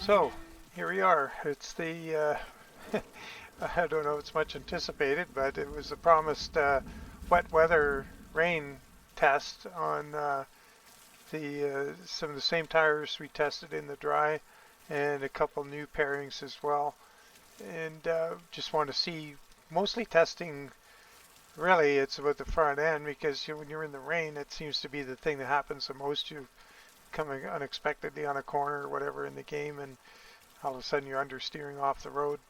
So here we are. It's the I don't know if it's much anticipated, but it was the promised wet weather rain test on the some of the same tires we tested in the dry, and a couple new pairings as well. And just want to see, mostly testing. Really, it's about the front end because when you're in the rain, it seems to be the thing that happens the most. You coming unexpectedly on a corner or whatever in the game, and all of a sudden you're understeering off the road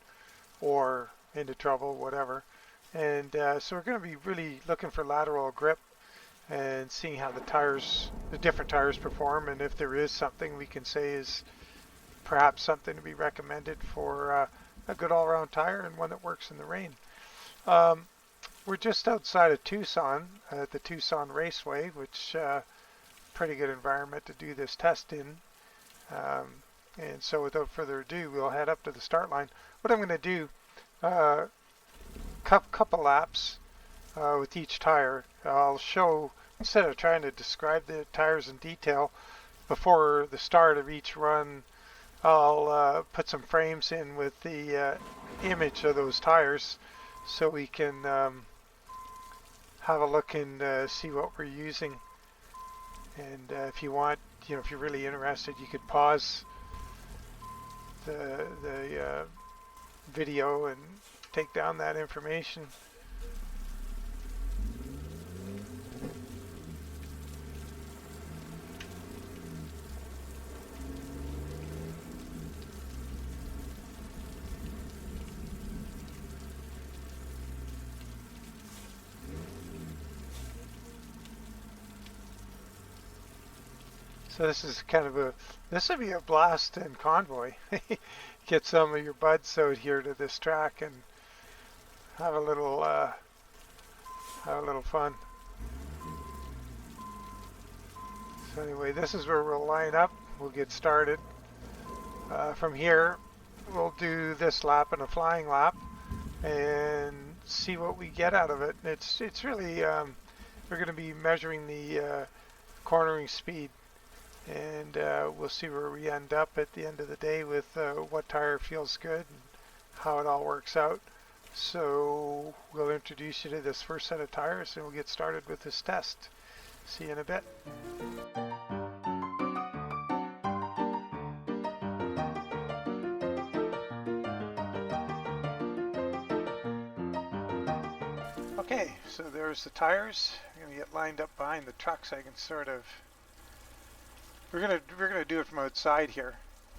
or into trouble, whatever. And so we're going to be really looking for lateral grip and seeing how the different tires perform, and if there is something we can say is perhaps something to be recommended for a good all-around tire and one that works in the rain. We're just outside of Tucson at the Tucson Raceway, which pretty good environment to do this test in. And so without further ado, we'll head up to the start line. What I'm going to do, couple laps with each tire. I'll show, instead of trying to describe the tires in detail, before the start of each run, I'll put some frames in with the image of those tires so we can have a look and see what we're using. And if you want, if you're really interested, you could pause the video and take down that information. So this is kind of this would be a blast in convoy. Get some of your buds out here to this track and have a little fun. So anyway, this is where we'll line up. We'll get started. From here, we'll do this lap and a flying lap and see what we get out of it. It's really we're going to be measuring the cornering speed. And we'll see where we end up at the end of the day with what tire feels good and how it all works out. So we'll introduce you to this first set of tires and we'll get started with this test. See you in a bit. Okay, so there's the tires. I'm going to get lined up behind the truck so I can sort of We're gonna do it from outside here,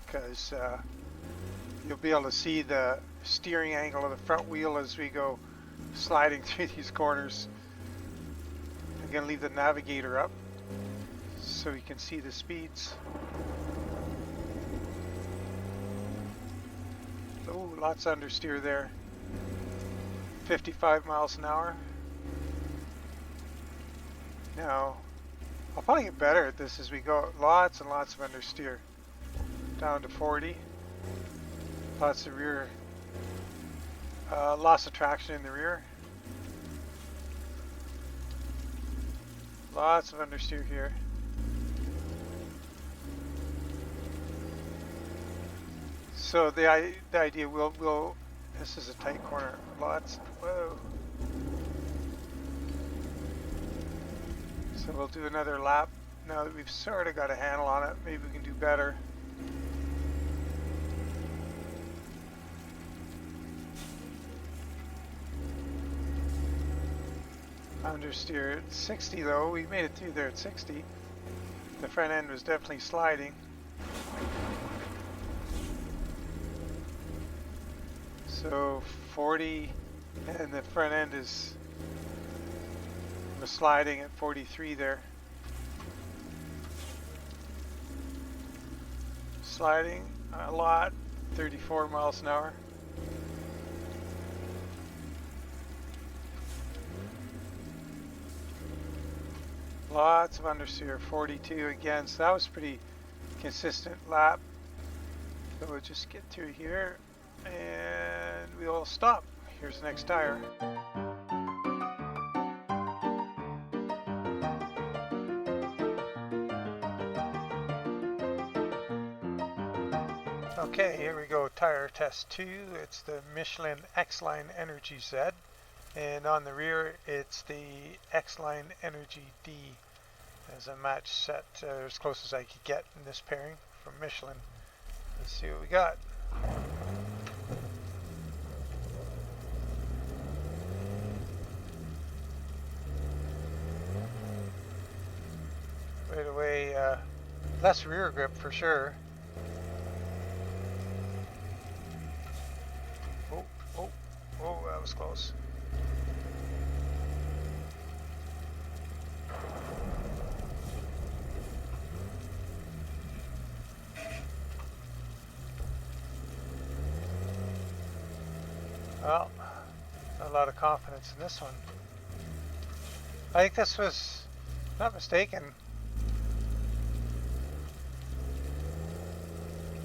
because you'll be able to see the steering angle of the front wheel as we go sliding through these corners. I'm gonna leave the navigator up so you can see the speeds. Oh, lots of understeer there. 55 miles an hour. Now, I'll probably get better at this as we go. Lots and lots of understeer. Down to 40. Lots of rear. Loss of traction in the rear. Lots of understeer here. So the idea, this is a tight corner. Whoa. So we'll do another lap. Now that we've sort of got a handle on it, maybe we can do better. Understeer at 60 though. We made it through there at 60. The front end was definitely sliding. So 40, and the front end was sliding at 43 there. Sliding a lot, 34 miles an hour. Lots of understeer, 42 again, so that was pretty consistent lap. So we'll just get through here and we'll stop. Here's the next tire. Okay, here we go, tire test 2. It's the Michelin X-Line Energy Z, and on the rear it's the X-Line Energy D as a match set, as close as I could get in this pairing from Michelin. Let's see what we got. Right away, less rear grip for sure. Oh, that was close. Well, a lot of confidence in this one. I think this was, not mistaken,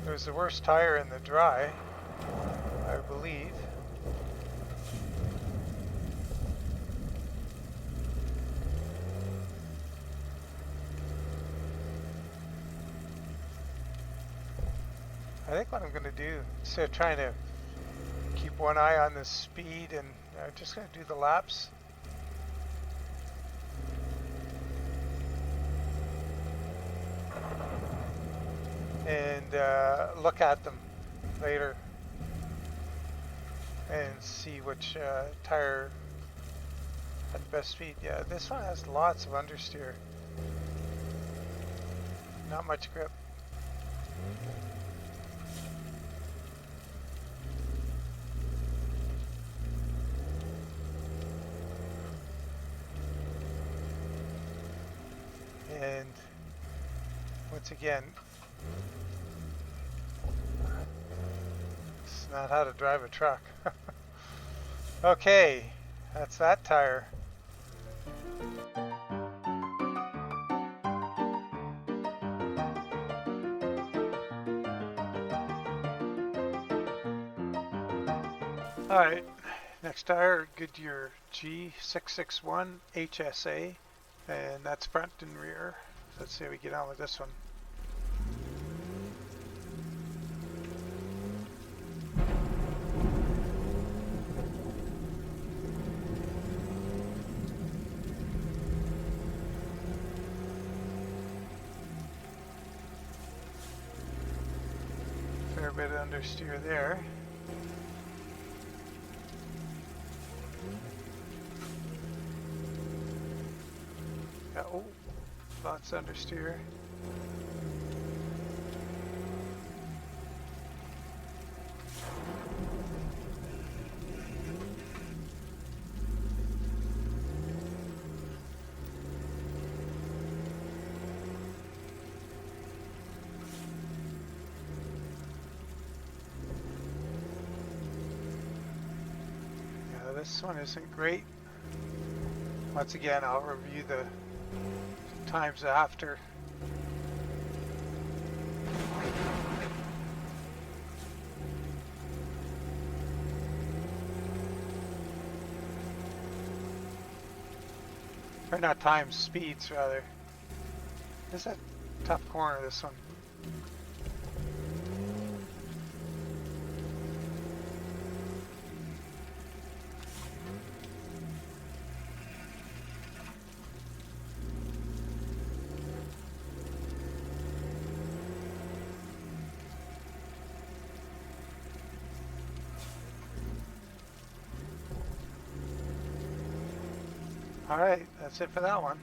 it was the worst tire in the dry, I believe. I think what I'm going to do, instead of trying to keep one eye on the speed, and I'm just going to do the laps. And look at them later and see which tire had the best speed. Yeah, this one has lots of understeer. Not much grip. And once again, it's not how to drive a truck. Okay, that's that tire. Alright, next tire, Goodyear G661 HSA, and that's front and rear. Let's see how we get on with this one. Fair bit of understeer there. Yeah, oh, lots of understeer. Yeah, this one isn't great. Once again, I'll review the times after. Or not times, speeds rather. This is a tough corner, this one. Alright, that's it for that one.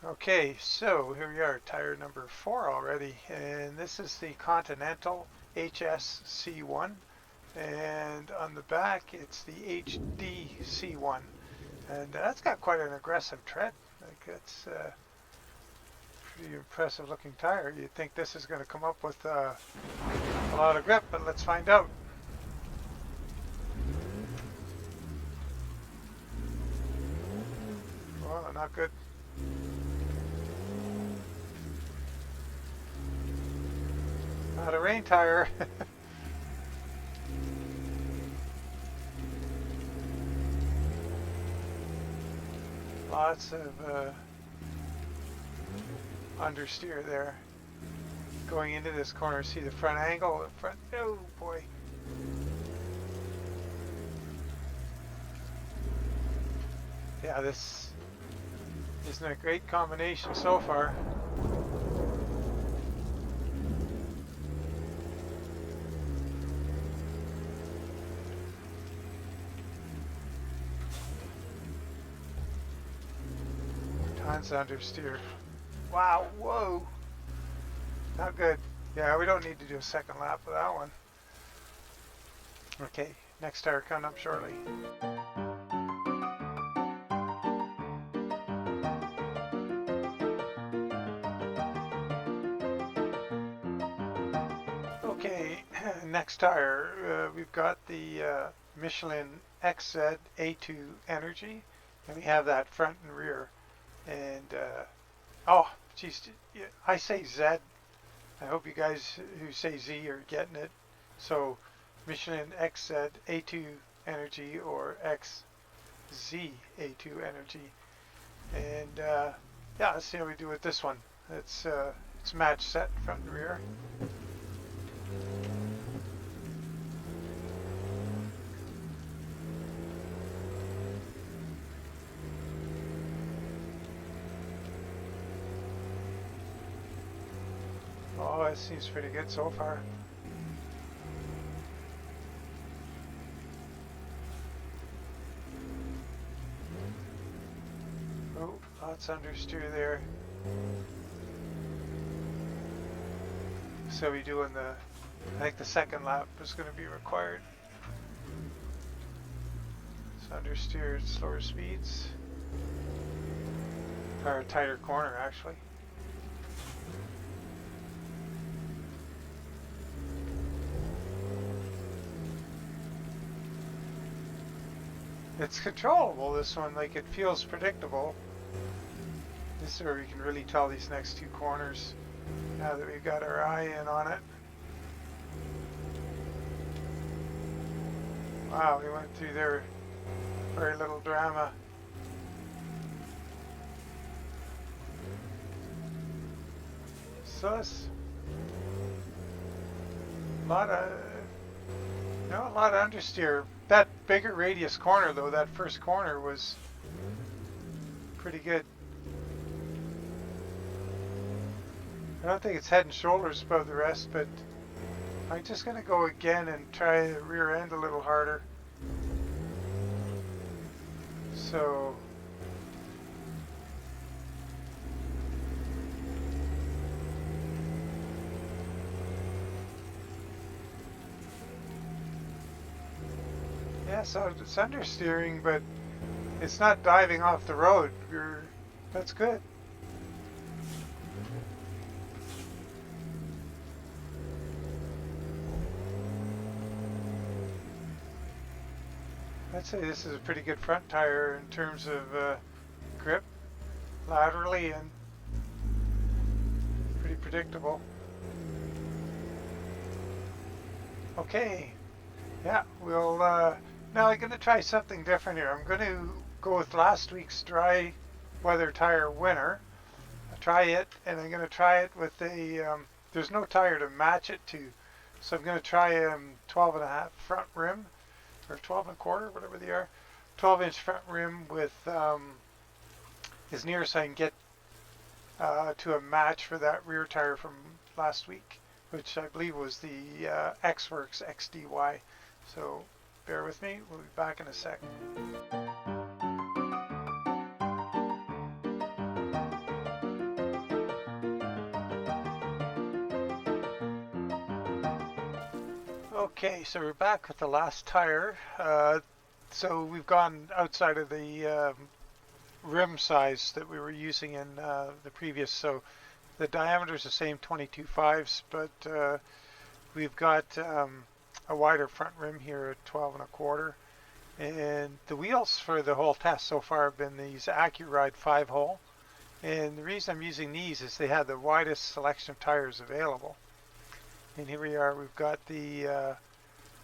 Okay, so here we are, tire number 4 already, and this is the Continental HSC1, and on the back it's the HDC1, and that's got quite an aggressive tread. Like it's pretty impressive looking tire. You'd think this is going to come up with a lot of grip, but let's find out. Well, not good. Not a rain tire. Lots of understeer there. Going into this corner, see the front angle, oh boy. Yeah, this isn't a great combination so far. Tons of understeer. Wow, whoa. Not good. Yeah, we don't need to do a second lap with that one. Okay, next tire coming up shortly. Okay, next tire, we've got the Michelin XZ2 Energy, and we have that front and rear. And, oh, geez, I say Z. I hope you guys who say Z are getting it. So, Michelin XZ2 Energy or XZ2 Energy. And, yeah, let's see how we do with this one. It's match set front and rear. Oh, it seems pretty good so far. Oh, lots of understeer there. So we doing I think the second lap is going to be required. So understeer at slower speeds. Or a tighter corner actually. It's controllable, this one, like it feels predictable. This is where we can really tell these next two corners now that we've got our eye in on it. Wow, we went through there, very little drama. So that's a lot of understeer. That bigger radius corner though, that first corner was pretty good. I don't think it's head and shoulders above the rest, but I'm just going to go again and try the rear end a little harder. So yeah, so it's understeering, but it's not diving off the road. That's good. I'd say this is a pretty good front tire in terms of grip laterally and pretty predictable. Okay, yeah, we'll now I'm going to try something different here. I'm going to go with last week's dry weather tire winner. I'll try it, and I'm going to try it with a there's no tire to match it to, so I'm going to try 12.5 front rim, or 12.25, whatever they are, 12-inch front rim with as near as I can get to a match for that rear tire from last week, which I believe was the X-Works XDY. So bear with me, we'll be back in a second. Okay, so we're back with the last tire. So we've gone outside of the rim size that we were using in the previous. So the diameter is the same, 22.5s, but we've got a wider front rim here at 12.25. And the wheels for the whole test so far have been these Accuride 5-hole. And the reason I'm using these is they have the widest selection of tires available. And here we are, we've got the, I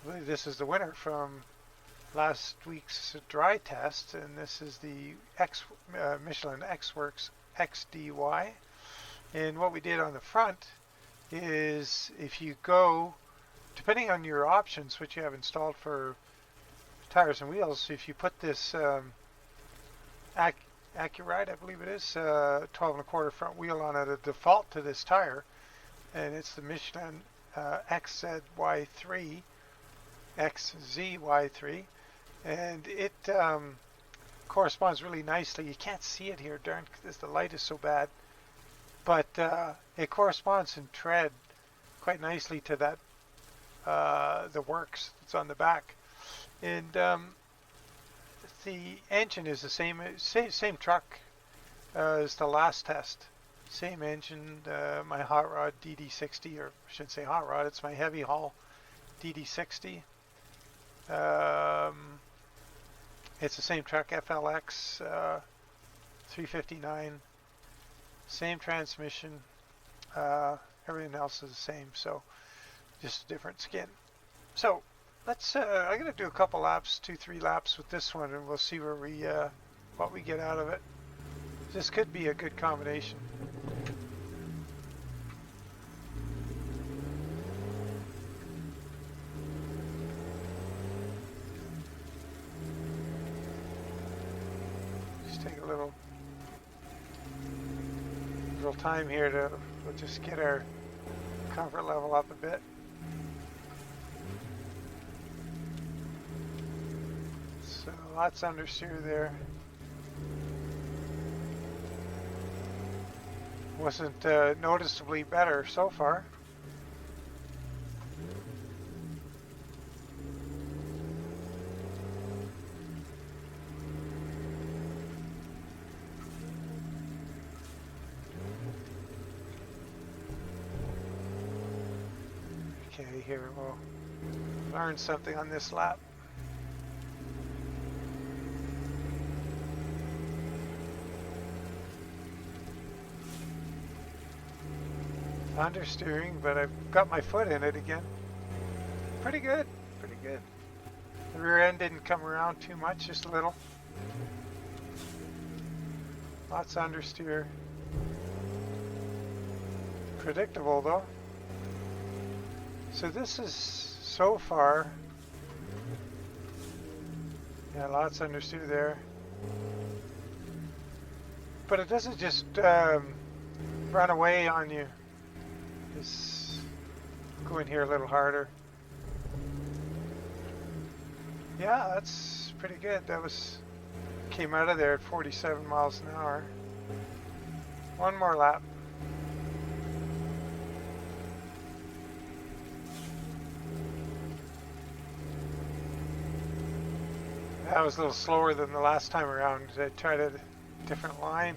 believe this is the winner from last week's dry test, and this is the Michelin X-Works XDY. And what we did on the front is, if you go, depending on your options, what you have installed for tires and wheels, if you put this Accuride, I believe it is, 12 1/4 front wheel on it, a default to this tire, and it's the Michelin XZ2 XZ2, and it corresponds really nicely. You can't see it here, darn, because the light is so bad, but it corresponds in tread quite nicely to that the works that's on the back. And the engine is the same truck as the last test. Same engine, my hot rod DD60, or I shouldn't say hot rod, it's my heavy haul DD60. It's the same truck, FLX 359, same transmission, everything else is the same, so just a different skin. So let's, I'm going to do a couple laps, 2-3 laps with this one, and we'll see where we, what we get out of it. This could be a good combination. Just take a little time here to, we'll just get our comfort level up a bit. So lots of understeer there. Wasn't noticeably better so far. Okay, here we'll learn something on this lap. Understeering, but I've got my foot in it again. Pretty good, pretty good. The rear end didn't come around too much, just a little. Lots of understeer. Predictable though. So this is so far. Yeah, lots of understeer there. But it doesn't just run away on you. Just go in here a little harder. Yeah, that's pretty good. That was, came out of there at 47 miles an hour. One more lap. That was a little slower than the last time around. I tried a different line.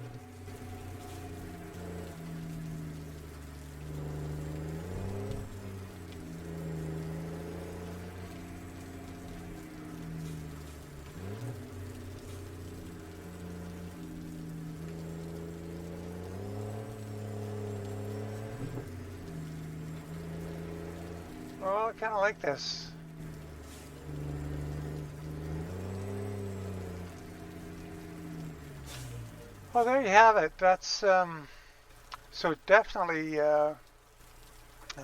Well, I kind of like this. Well, there you have it. That's so definitely a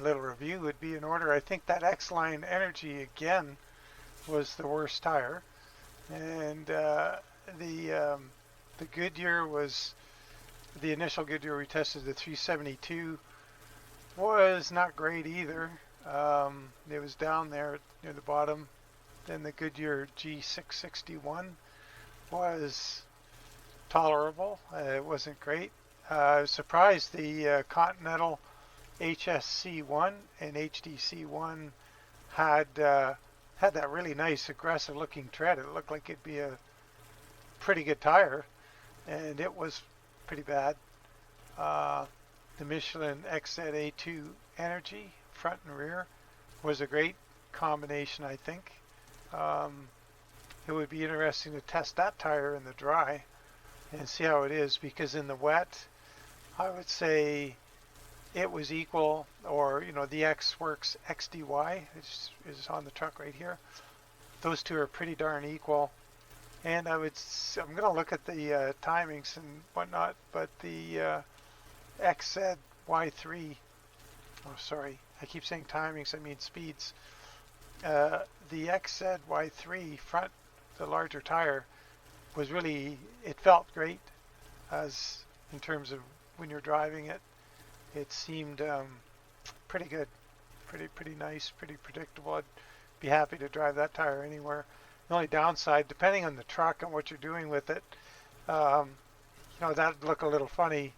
little review would be in order. I think that X-Line Energy again was the worst tire, and the Goodyear was the initial Goodyear we tested. The 372 was not great either. It was down there near the bottom. Then the Goodyear G661 was tolerable. It wasn't great. I was surprised the Continental HSC1 and HDC1 had that really nice aggressive looking tread. It looked like it'd be a pretty good tire, and it was pretty bad. The Michelin XZ2 Energy front and rear was a great combination, I think. It would be interesting to test that tire in the dry and see how it is, because in the wet I would say it was equal, or you know, the X-Works XDY is on the truck right here. those two are pretty darn equal. And I'm going to look at the timings and whatnot, but the XZ-Y3, oh sorry, I keep saying timings, I mean speeds. The XZ-Y3 front, the larger tire, was really, it felt great as in terms of when you're driving it. It seemed pretty good, pretty nice, pretty predictable. I'd be happy to drive that tire anywhere. The only downside, depending on the truck and what you're doing with it, you know, that'd look a little funny.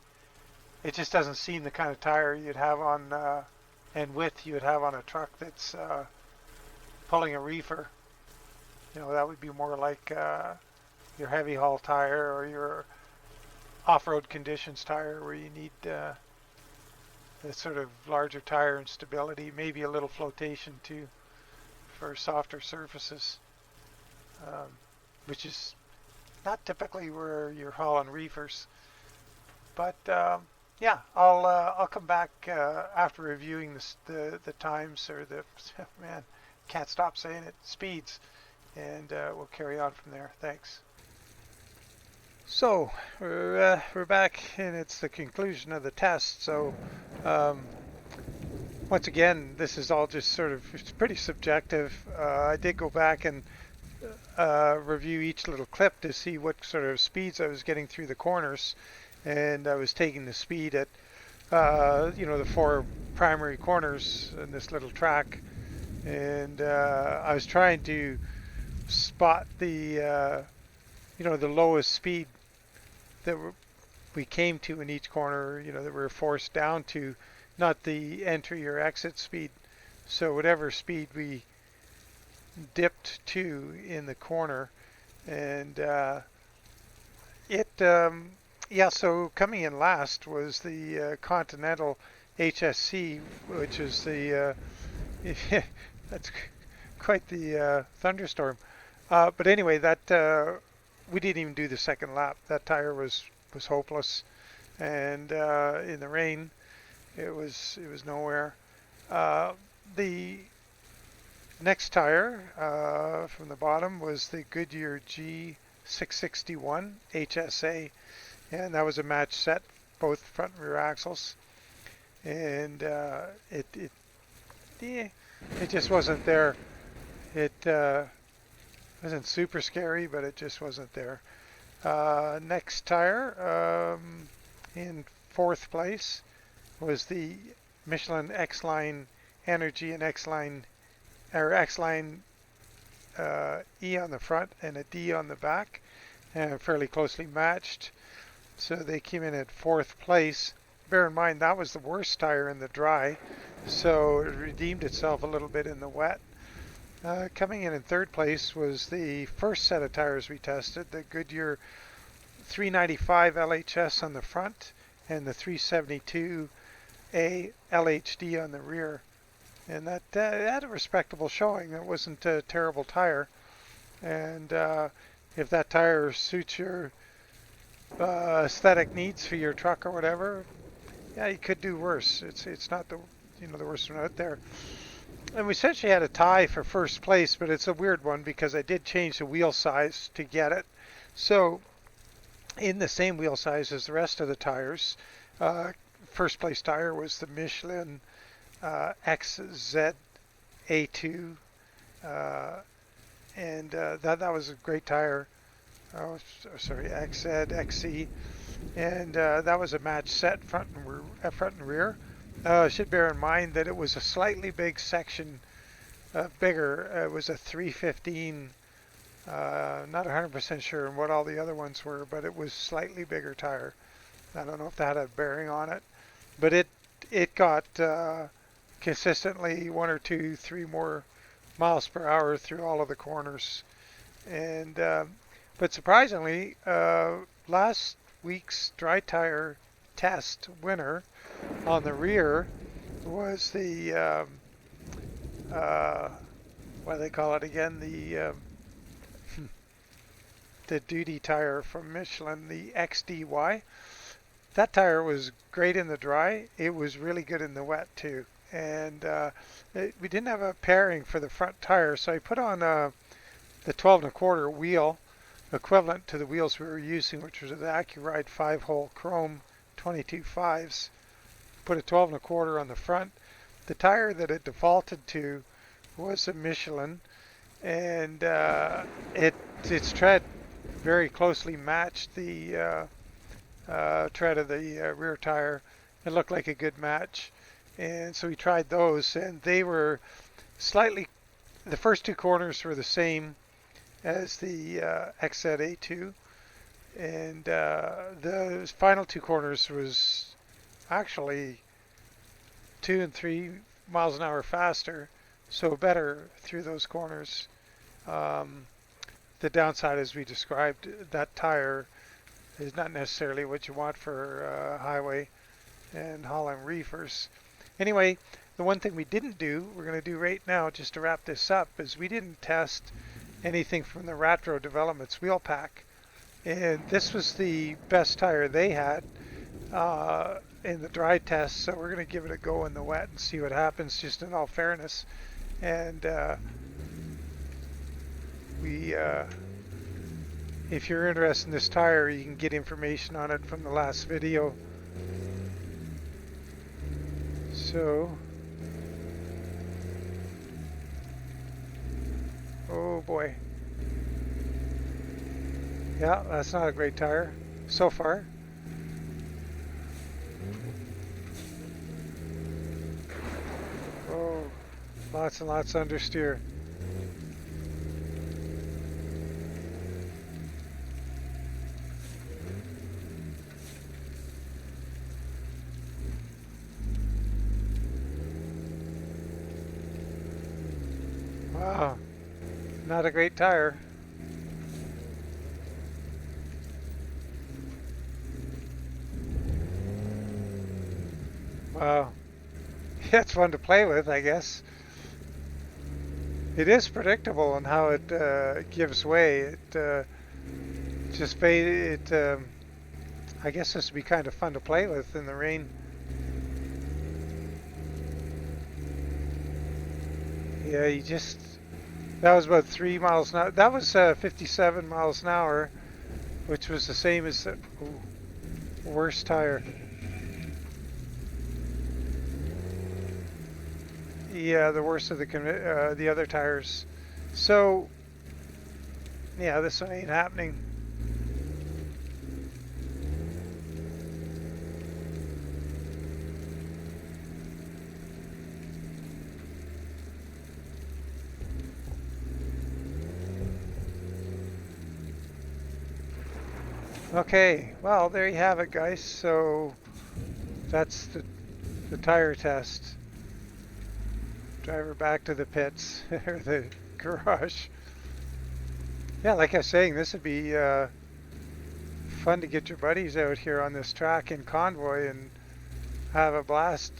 It just doesn't seem the kind of tire you'd have on, and width you would have on a truck that's pulling a reefer. You know, that would be more like your heavy haul tire or your off-road conditions tire, where you need the sort of larger tire and stability, maybe a little flotation too for softer surfaces, which is not typically where you're hauling reefers. But yeah, I'll come back after reviewing the times, or the man, can't stop saying it, speeds, and we'll carry on from there. Thanks. So we're back, and it's the conclusion of the test. So once again, this is all just sort of, it's pretty subjective. I did go back and review each little clip to see what sort of speeds I was getting through the corners, and I was taking the speed at you know, the 4 primary corners in this little track, and I was trying to spot the you know, the lowest speed that we came to in each corner, you know, that we were forced down to, not the entry or exit speed. So whatever speed we dipped to in the corner, and yeah, so coming in last was the Continental HSC, which is the that's quite the thunderstorm. But anyway, that we didn't even do the second lap. That tire was hopeless, and in the rain, it was nowhere. The next tire from the bottom was the Goodyear G661 HSA, and that was a match set, both front and rear axles, and it just wasn't there. It wasn't super scary, but it just wasn't there. Next tire, in 4th place, was the Michelin X-Line Energy and X-Line, or X-Line E on the front and a D on the back, and fairly closely matched. So they came in at 4th place. Bear in mind, that was the worst tire in the dry, so it redeemed itself a little bit in the wet. Coming in 3rd place was the first set of tires we tested, the Goodyear 395 LHS on the front and the 372A LHD on the rear. And that had a respectable showing. That wasn't a terrible tire. And if that tire suits your aesthetic needs for your truck or whatever, yeah, you could do worse. It's not the, you know, the worst one out there. And we essentially had a tie for 1st place, but it's a weird one because I did change the wheel size to get it. So in the same wheel size as the rest of the tires, 1st place tire was the Michelin XZ2, and that was a great tire. Oh, sorry, XZ, and that was a match set front and rear. I should bear in mind that it was a slightly big section, bigger. It was a 315. Not 100% sure what all the other ones were, but it was slightly bigger tire. I don't know if that had a bearing on it, but it got consistently 1 or 2, 3 more miles per hour through all of the corners. And but surprisingly, last week's dry tire test winner on the rear was the what do they call it again, the duty tire from Michelin, the XDY. That tire was great in the dry. It was really good in the wet too. And we didn't have a pairing for the front tire, so I put on the 12 1/4 wheel, equivalent to the wheels we were using, which was the Accuride 5-hole chrome 22.5s. Put a 12 1/4 on the front. The tire that it defaulted to was a Michelin, and its tread very closely matched the tread of the rear tire. It looked like a good match, and so we tried those, and they were slightly, the first 2 corners were the same as the XZ2, and the final 2 corners was actually 2 and 3 miles an hour faster, so better through those corners. The downside, as we described, that tire is not necessarily what you want for highway and hauling reefers. Anyway, the one thing we didn't do, we're going to do right now just to wrap this up, is we didn't test anything from the Ratro Developments wheel pack. And this was the best tire they had in the dry test, so we're going to give it a go in the wet and see what happens, just in all fairness. And if you're interested in this tire, you can get information on it from the last video. So, oh boy. Yeah, that's not a great tire so far. Oh, lots and lots of understeer. Wow, not a great tire. Wow, yeah, it's fun to play with, I guess. It is predictable in how it gives way. It just I guess this would be kind of fun to play with in the rain. Yeah, that was about 3 miles an hour. That was 57 miles an hour, which was the same as the worst tire. Yeah, the worst of the other tires. So, yeah, this one ain't happening. Okay, well, there you have it, guys. So that's the tire test. Driver back to the pits, or the garage. Yeah, like I was saying, this would be fun to get your buddies out here on this track in convoy and have a blast.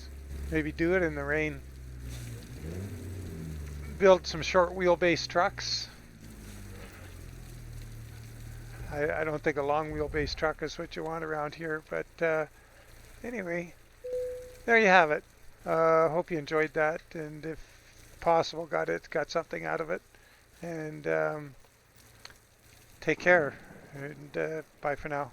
Maybe do it in the rain. Build some short wheelbase trucks. I don't think a long wheelbase truck is what you want around here, but anyway, there you have it. Hope you enjoyed that, and if possible, got something out of it. And take care, and bye for now.